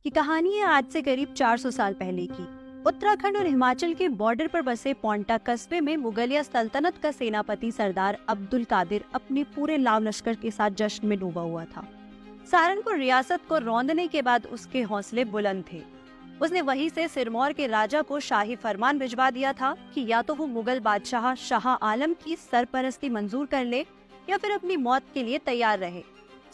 कि कहानी है आज से करीब 400 साल पहले की। उत्तराखंड और हिमाचल के बॉर्डर पर बसे पोंटा कस्बे में मुगलिया सल्तनत का सेनापति सरदार अब्दुल कादिर अपने पूरे लाव लश्कर के साथ जश्न में डूबा हुआ था। सहारनपुर रियासत को रौंदने के बाद उसके हौसले बुलंद थे। उसने वहीं से सिरमौर के राजा को शाही फरमान भिजवा दिया था कि या तो वो मुगल बादशाह शाह आलम की सरपरस्ती मंजूर कर ले या फिर अपनी मौत के लिए तैयार रहे।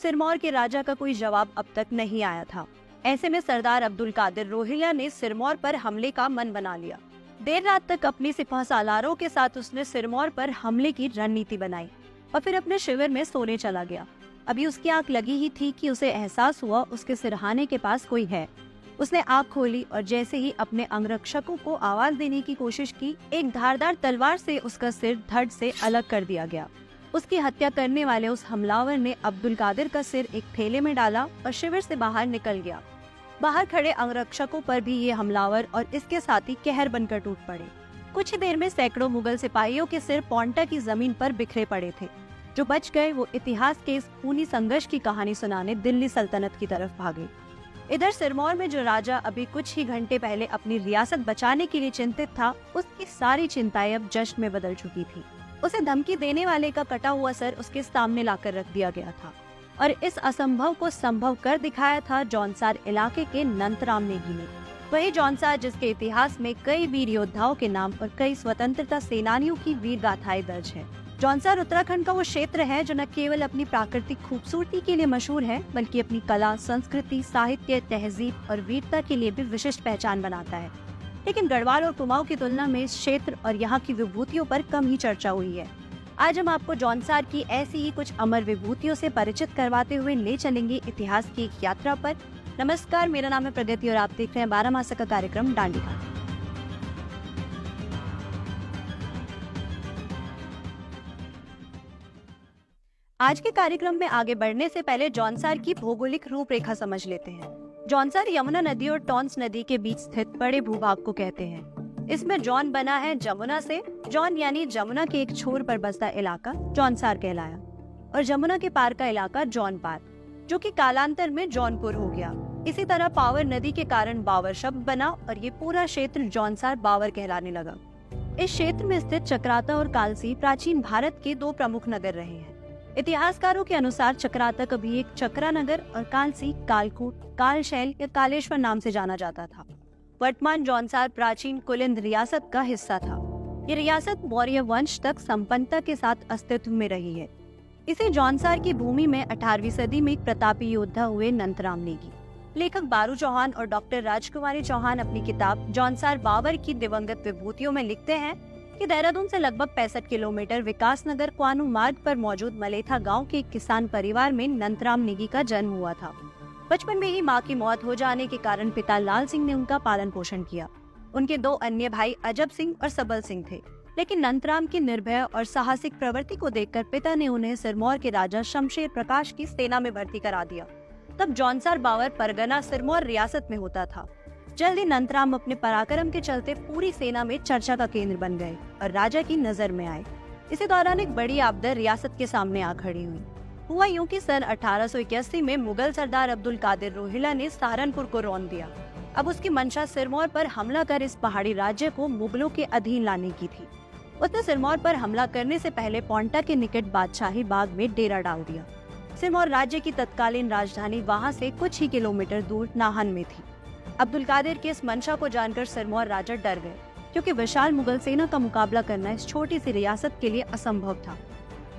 सिरमौर के राजा का कोई जवाब अब तक नहीं आया था। ऐसे में सरदार अब्दुल कादिर रोहिल्ला ने सिरमौर पर हमले का मन बना लिया। देर रात तक अपनी सिपह सालारों के साथ उसने सिरमौर पर हमले की रणनीति बनाई और फिर अपने शिविर में सोने चला गया। अभी उसकी आंख लगी ही थी कि उसे एहसास हुआ उसके सिरहाने के पास कोई है। उसने आंख खोली और जैसे ही अपने अंगरक्षकों को आवाज देने की कोशिश की, एक धारदार तलवार से उसका सिर धड़ से अलग कर दिया गया। उसकी हत्या करने वाले उस हमलावर ने अब्दुल कादिर का सिर एक थैले में डाला और शिविर से बाहर निकल गया। बाहर खड़े अंगरक्षकों पर भी ये हमलावर और इसके साथी कहर बनकर टूट पड़े। कुछ ही देर में सैकड़ों मुगल सिपाहियों के सिर पोंटा की जमीन पर बिखरे पड़े थे। जो बच गए वो इतिहास के इस खूनी संघर्ष की कहानी सुनाने दिल्ली सल्तनत की तरफ भागे। इधर सिरमौर में जो राजा अभी कुछ ही घंटे पहले अपनी रियासत बचाने के लिए चिंतित था, उसकी सारी चिंताएं अब जश्न में बदल चुकी थी। उसे धमकी देने वाले का कटा हुआ सर उसके सामने लाकर रख दिया गया था और इस असंभव को संभव कर दिखाया था जौनसार इलाके के नंतराम नेगी ने। वही जौनसार जिसके इतिहास में कई वीर योद्धाओं के नाम और कई स्वतंत्रता सेनानियों की वीर गाथाएं दर्ज है। जौनसार उत्तराखंड का वो क्षेत्र है जो न केवल अपनी प्राकृतिक खूबसूरती के लिए मशहूर है, बल्कि अपनी कला, संस्कृति, साहित्य, तहजीब और वीरता के लिए भी विशिष्ट पहचान बनाता है। लेकिन गढ़वाल और कुमाऊं की तुलना में इस क्षेत्र और यहाँ की विभूतियों पर कम ही चर्चा हुई है। आज हम आपको जौनसार की ऐसी ही कुछ अमर विभूतियों से परिचित करवाते हुए ले चलेंगे इतिहास की एक यात्रा पर। नमस्कार, मेरा नाम है प्रगति और आप देख रहे हैं 12 मासा का कार्यक्रम डांडी घाट। आज के कार्यक्रम में आगे बढ़ने से पहले जौनसार की भौगोलिक रूपरेखा समझ लेते हैं। जौनसार यमुना नदी और टॉन्स नदी के बीच स्थित बड़े भूभाग को कहते हैं। इसमें जौन बना है जमुना से। जौन यानी जमुना के एक छोर पर बसता इलाका जौनसार कहलाया और जमुना के पार का इलाका जौनपार, जो कि कालांतर में जौनपुर हो गया। इसी तरह पावर नदी के कारण बावर शब्द बना और ये पूरा क्षेत्र जौनसार बावर कहलाने लगा। इस क्षेत्र में स्थित चक्राता और कालसी प्राचीन भारत के दो प्रमुख नगर रहे हैं। इतिहासकारों के अनुसार चक्राता कभी एक चक्रा नगर और कालसी कालकूट, कालशैल या कालेश्वर नाम से जाना जाता था। वर्तमान जौनसार प्राचीन कुलिंद रियासत का हिस्सा था। ये रियासत मौर्य वंश तक संपन्नता के साथ अस्तित्व में रही है। इसे जौनसार की भूमि में 18वीं सदी में एक प्रतापी योद्धा हुए नंतराम नेगी। लेखक बारू चौहान और डॉक्टर राजकुमारी चौहान अपनी किताब जौनसार बाबर की दिवंगत विभूतियों में लिखते हैं कि देहरादून से लगभग 65 किलोमीटर विकासनगर क्वानू मार्ग पर मौजूद मलेथा गांव के एक किसान परिवार में नंतराम नेगी का जन्म हुआ था। बचपन में ही मां की मौत हो जाने के कारण पिता लाल सिंह ने उनका पालन पोषण किया। उनके दो अन्य भाई अजब सिंह और सबल सिंह थे, लेकिन नंतराम की निर्भय और साहसिक प्रवृत्ति को देखकर पिता ने उन्हें सिरमौर के राजा शमशेर प्रकाश की सेना में भर्ती करा दिया। तब जौनसार बावर परगना सिरमौर रियासत में होता था। जल्दी नंतराम अपने पराक्रम के चलते पूरी सेना में चर्चा का केंद्र बन गए और राजा की नजर में आए। इसी दौरान एक बड़ी आपदा रियासत के सामने आ खड़ी हुई। हुआ यूं कि सन 1881 में मुगल सरदार अब्दुल कादिर रोहिल्ला ने सहारनपुर को रौंद दिया। अब उसकी मंशा सिरमौर पर हमला कर इस पहाड़ी राज्य को मुगलों के अधीन लाने की थी। उसने सिरमौर पर हमला करने से पहले पोंटा के निकट बादशाही बाग में डेरा डाल दिया। सिरमौर राज्य की तत्कालीन राजधानी वहाँ से कुछ ही किलोमीटर दूर नाहन में थी। अब्दुल कादिर की इस मंशा को जानकर सिरमौर राजा डर गए, क्योंकि विशाल मुगल सेना का मुकाबला करना इस छोटी सी रियासत के लिए असंभव था।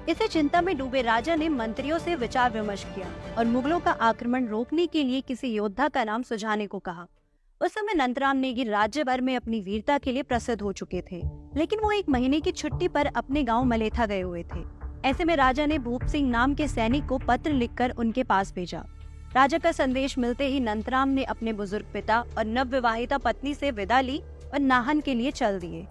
इसे चिंता में डूबे राजा ने मंत्रियों से विचार विमर्श किया और मुगलों का आक्रमण रोकने के लिए किसी योद्धा का नाम सुझाने को कहा। उस समय नंतराम नेगी राज्य भर में अपनी वीरता के लिए प्रसिद्ध हो चुके थे, लेकिन वो एक महीने की छुट्टी पर अपने गाँव मलेथा गए हुए थे। ऐसे में राजा ने भूप सिंह नाम के सैनिक को पत्र लिखकर उनके पास भेजा। राजा का संदेश मिलते ही नंतराम ने अपने बुजुर्ग पिता और नवविवाहिता पत्नी से विदा ली और नाहन के लिए चल दिए।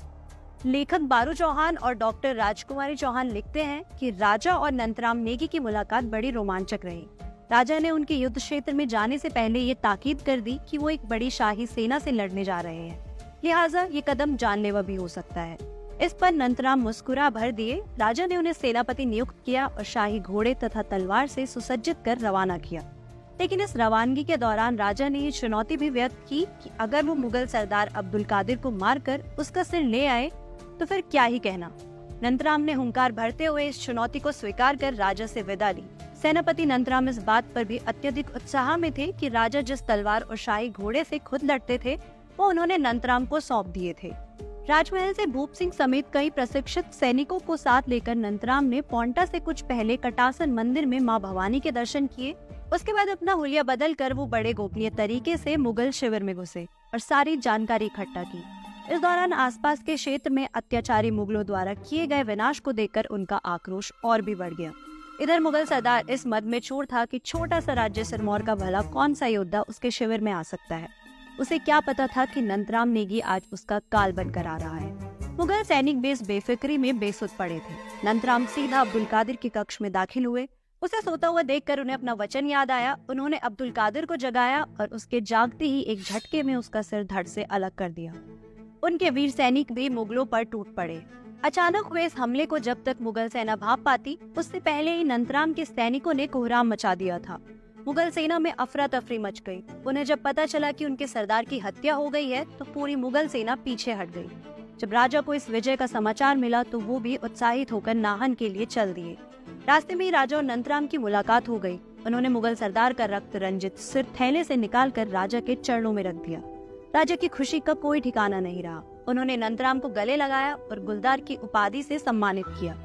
लेखक बारू चौहान और डॉक्टर राजकुमारी चौहान लिखते हैं कि राजा और नंतराम नेगी की मुलाकात बड़ी रोमांचक रही। राजा ने उनके युद्ध क्षेत्र में जाने से पहले ये ताकीद कर दी कि वो एक बड़ी शाही सेना से लड़ने जा रहे हैं, लिहाजा ये कदम जानलेवा भी हो सकता है। इस पर नंतराम मुस्कुरा भर दिए। राजा ने उन्हें सेनापति नियुक्त किया और शाही घोड़े तथा तलवार से सुसज्जित कर रवाना किया। लेकिन इस रवानगी के दौरान राजा ने ये चुनौती भी व्यक्त की कि अगर वो मुगल सरदार अब्दुल कादिर को मारकर उसका सिर ले आए तो फिर क्या ही कहना। नंदराम ने हुंकार भरते हुए इस चुनौती को स्वीकार कर राजा से विदा ली। सेनापति नंदराम इस बात पर भी अत्यधिक उत्साह में थे कि राजा जिस तलवार और शाही घोड़े से खुद लड़ते थे वो उन्होंने नंदराम को सौंप दिए थे। राजमहल से भूप सिंह समेत कई प्रशिक्षित सैनिकों को साथ लेकर नंदराम ने पोंटा से कुछ पहले कटासन मंदिर में मां भवानी के दर्शन किए। उसके बाद अपना हुलिया बदल कर वो बड़े गोपनीय तरीके से मुगल शिविर में घुसे और सारी जानकारी इकट्ठा की। इस दौरान आसपास के क्षेत्र में अत्याचारी मुगलों द्वारा किए गए विनाश को देखकर उनका आक्रोश और भी बढ़ गया। इधर मुगल सरदार इस मद में चूर था कि छोटा सा राज्य सिरमौर का भला कौन सा योद्धा उसके शिविर में आ सकता है। उसे क्या पता था कि नंदराम नेगी आज उसका काल बनकर आ रहा है। मुगल सैनिक बेस बेफिक्री में बेसुध पड़े थे। नंदराम सीधा अब्दुल कादिर के कक्ष में दाखिल हुए। उसे सोता हुआ देखकर उन्हें अपना वचन याद आया। उन्होंने अब्दुल कादिर को जगाया और उसके जागते ही एक झटके में उसका सिर धड़ से अलग कर दिया। उनके वीर सैनिक भी मुगलों पर टूट पड़े। अचानक हुए इस हमले को जब तक मुगल सेना भाप पाती उससे पहले ही नंदराम के सैनिकों ने कोहराम मचा दिया था। मुगल सेना में अफरा तफरी मच गई। उन्हें जब पता चला कि उनके सरदार की हत्या हो गई है तो पूरी मुगल सेना पीछे हट गई। जब राजा को इस विजय का समाचार मिला तो वो भी उत्साहित होकर नाहन के लिए चल दिए। रास्ते में ही राजा और नंदराम की मुलाकात हो गई। उन्होंने मुगल सरदार का रक्त रंजित सिर थैले से निकालकर राजा के चरणों में रख दिया। राजा की खुशी का कोई ठिकाना नहीं रहा। उन्होंने नंदराम को गले लगाया और गुलदार की उपाधि से सम्मानित किया।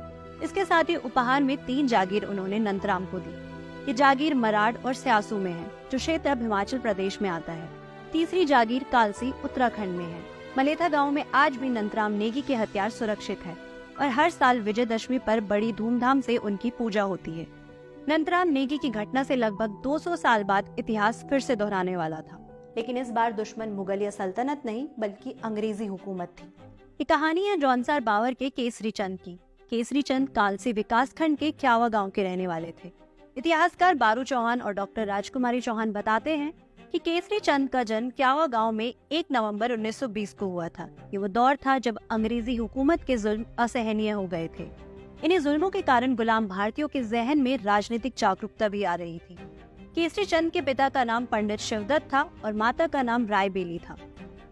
इसके साथ ही उपहार में 3 जागीर उन्होंने नंदराम को दी। ये जागीर मराड़ और स्यासू में है, जो क्षेत्र अब हिमाचल प्रदेश में आता है। तीसरी जागीर कालसी उत्तराखंड में है। मलेथा गांव में आज भी नंदराम नेगी के हथियार सुरक्षित है और हर साल विजयदशमी पर बड़ी धूमधाम से उनकी पूजा होती है। नंदराम नेगी की घटना से लगभग 200 साल बाद इतिहास फिर से दोहराने वाला था, लेकिन इस बार दुश्मन मुगलिया सल्तनत नहीं बल्कि अंग्रेजी हुकूमत थी। ये कहानी है जौनसार बावर के केसरी चंद की। केसरी चंद कालसी विकास खंड के क्यावा गाँव के रहने वाले थे। इतिहासकार बारू चौहान और डॉक्टर राजकुमारी चौहान बताते हैं कि केसरी चंद का जन्म क्यावा गांव में 1 नवंबर 1920 को हुआ था। ये वो दौर था जब अंग्रेजी हुकूमत के जुल्म असहनीय हो गए थे। इन्हीं जुल्मों के कारण गुलाम भारतीयों के जहन में राजनीतिक जागरूकता भी आ रही थी। केसरी चंद के पिता का नाम पंडित शिवदत्त था और माता का नाम रायबेली था।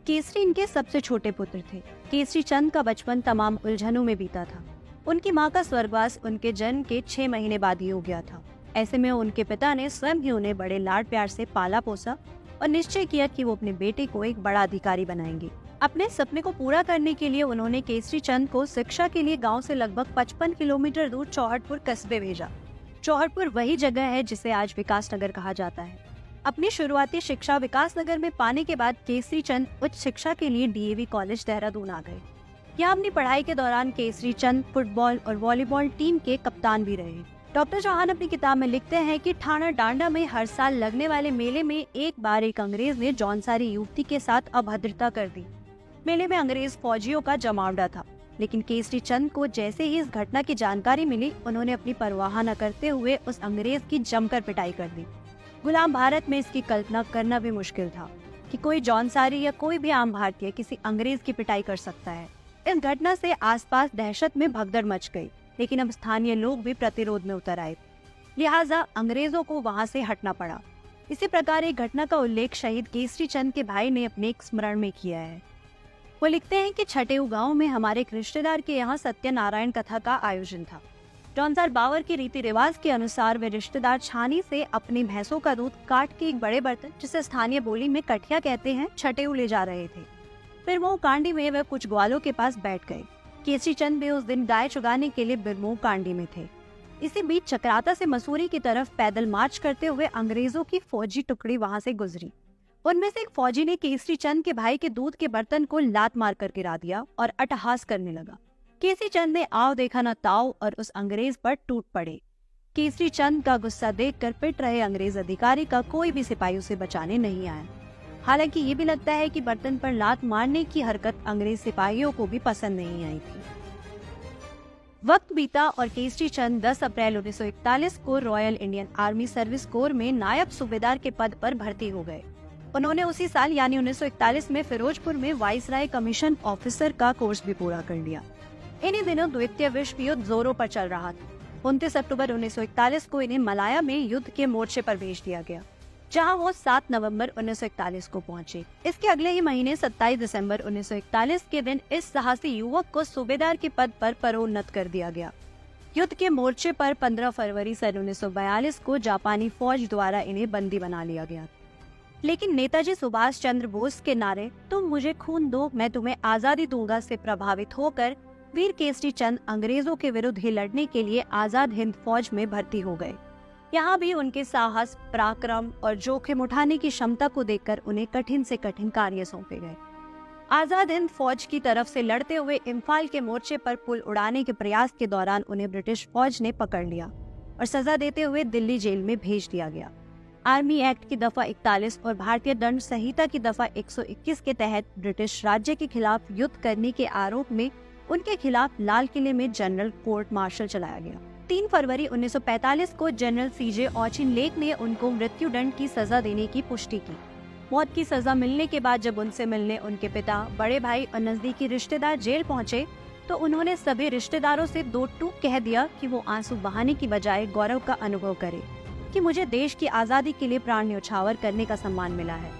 केसरी इनके सबसे छोटे पुत्र थे। केसरी चंद का बचपन तमाम उलझनों में बीता था। उनकी माँ का स्वर्गवास उनके जन्म के 6 महीने बाद ही हो गया था। ऐसे में उनके पिता ने स्वयं ही उन्हें बड़े लाड प्यार से पाला पोसा और निश्चय किया कि वो अपने बेटे को एक बड़ा अधिकारी बनाएंगे। अपने सपने को पूरा करने के लिए उन्होंने केसरी चंद को शिक्षा के लिए गांव से लगभग 55 किलोमीटर दूर चौहटपुर कस्बे भेजा। चौहटपुर वही जगह है जिसे आज विकास नगर कहा जाता है। अपनी शुरुआती शिक्षा विकास नगर में पाने के बाद केसरी चंद उच्च शिक्षा के लिए डीएवी कॉलेज देहरादून आ गए। यहाँ अपनी पढ़ाई के दौरान केसरी चंद फुटबॉल और वॉलीबॉल टीम के कप्तान भी रहे। डॉक्टर चौहान अपनी किताब में लिखते हैं कि ठाणा डांडा में हर साल लगने वाले मेले में एक बार एक अंग्रेज ने जौनसारी युवती के साथ अभद्रता कर दी। मेले में अंग्रेज फौजियों का जमावड़ा था, लेकिन केसरी चंद को जैसे ही इस घटना की जानकारी मिली उन्होंने अपनी परवाह न करते हुए उस अंग्रेज की जमकर पिटाई कर दी। गुलाम भारत में इसकी कल्पना करना भी मुश्किल था कि कोई जौनसारी या कोई भी आम भारतीय किसी अंग्रेज की पिटाई कर सकता है। इस घटना से आसपास दहशत में भगदड़ मच गई, लेकिन अब स्थानीय लोग भी प्रतिरोध में उतर आए। लिहाजा अंग्रेजों को वहां से हटना पड़ा। इसी प्रकार एक घटना का उल्लेख शहीद केसरी चंद के भाई ने अपने एक स्मरण में किया है। वो लिखते हैं कि छठेऊ गांव में हमारे एक रिश्तेदार के यहाँ सत्यनारायण कथा का आयोजन था। जौनसार बावर के रीति रिवाज के अनुसार वे रिश्तेदार छानी से अपनी भैंसों का दूध काट के एक बड़े बर्तन, जिसे स्थानीय बोली में कठिया कहते हैं, छठेऊ ले जा रहे थे। फिर वो कांडी में वे कुछ ग्वालों के पास बैठ गए। केसरी चंद भी उस दिन गाय चुगाने के लिए बिरमो कांडी में थे। इसी बीच चक्राता से मसूरी की तरफ पैदल मार्च करते हुए अंग्रेजों की फौजी टुकड़ी वहां से गुजरी। उनमें से एक फौजी ने केसरी चंद के भाई के दूध के बर्तन को लात मार कर गिरा दिया और अट्टहास करने लगा। केसरी चंद ने आओ देखा न ताओ और उस अंग्रेज पर टूट पड़े। केसरी चंद का गुस्सा देखकर पिट रहे अंग्रेज अधिकारी का कोई भी सिपाही उसे बचाने नहीं आया। हालांकि ये भी लगता है कि बर्तन पर लात मारने की हरकत अंग्रेज सिपाहियों को भी पसंद नहीं आई थी। वक्त बीता और केसरी चंद 10 अप्रैल 1941 को royal Indian army service corps में नायब सूबेदार के पद पर भर्ती हो गए। उन्होंने उसी साल यानी 1941 में फिरोजपुर में वाइसराय कमीशन ऑफिसर का कोर्स भी पूरा कर लिया। इन्हीं दिनों द्वितीय विश्व युद्ध जोरों पर चल रहा था। 29 अक्टूबर 1941 को इन्हें मलाया में युद्ध के मोर्चे पर भेज दिया गया। जहां वो 7 नवंबर 1941 को पहुंचे। इसके अगले ही महीने 27 दिसंबर 1941 के दिन इस साहसी युवक को सूबेदार के पद पर पदोन्नत कर दिया गया। युद्ध के मोर्चे पर 15 फरवरी सन 1942 को जापानी फौज द्वारा इन्हें बंदी बना लिया गया। लेकिन नेताजी सुभाष चंद्र बोस के नारे "तुम मुझे खून दो, मैं तुम्हें आजादी दूंगा" से प्रभावित होकर वीर केसरी चंद अंग्रेजों के विरुद्ध ही लड़ने के लिए आजाद हिंद फौज में भर्ती हो गए। यहाँ भी उनके साहस, पराक्रम और जोखिम उठाने की क्षमता को देखकर उन्हें कठिन से कठिन कार्य सौंपे गए। आजाद हिंद फौज की तरफ से लड़ते हुए इम्फाल के मोर्चे पर पुल उड़ाने के प्रयास के दौरान उन्हें ब्रिटिश फौज ने पकड़ लिया और सजा देते हुए दिल्ली जेल में भेज दिया गया। आर्मी एक्ट की दफा 41 और भारतीय दंड संहिता की दफा 121 के तहत ब्रिटिश राज्य के खिलाफ युद्ध करने के आरोप में उनके खिलाफ लाल किले में जनरल कोर्ट मार्शल चलाया गया। 3 फरवरी 1945 को जनरल सीजे ऑचिनलेक ने उनको मृत्यु दंड की सजा देने की पुष्टि की। मौत की सजा मिलने के बाद जब उनसे मिलने उनके पिता, बड़े भाई और नजदीकी रिश्तेदार जेल पहुंचे, तो उन्होंने सभी रिश्तेदारों से 2 टूक कह दिया कि वो आंसू बहाने की बजाय गौरव का अनुभव करे कि मुझे देश की आजादी के लिए प्राण न्यौछावर करने का सम्मान मिला है।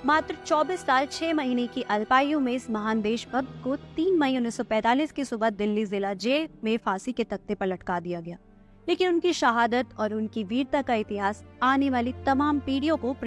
मात्र 24 साल 6 महीने की अल्पायु में इस महान देशभक्त को 3 मई 1945 की सुबह दिल्ली जिला जेल में फांसी के तख्ते पर लटका दिया गया। लेकिन उनकी शहादत और उनकी वीरता का इतिहास आने वाली तमाम पीढ़ियों को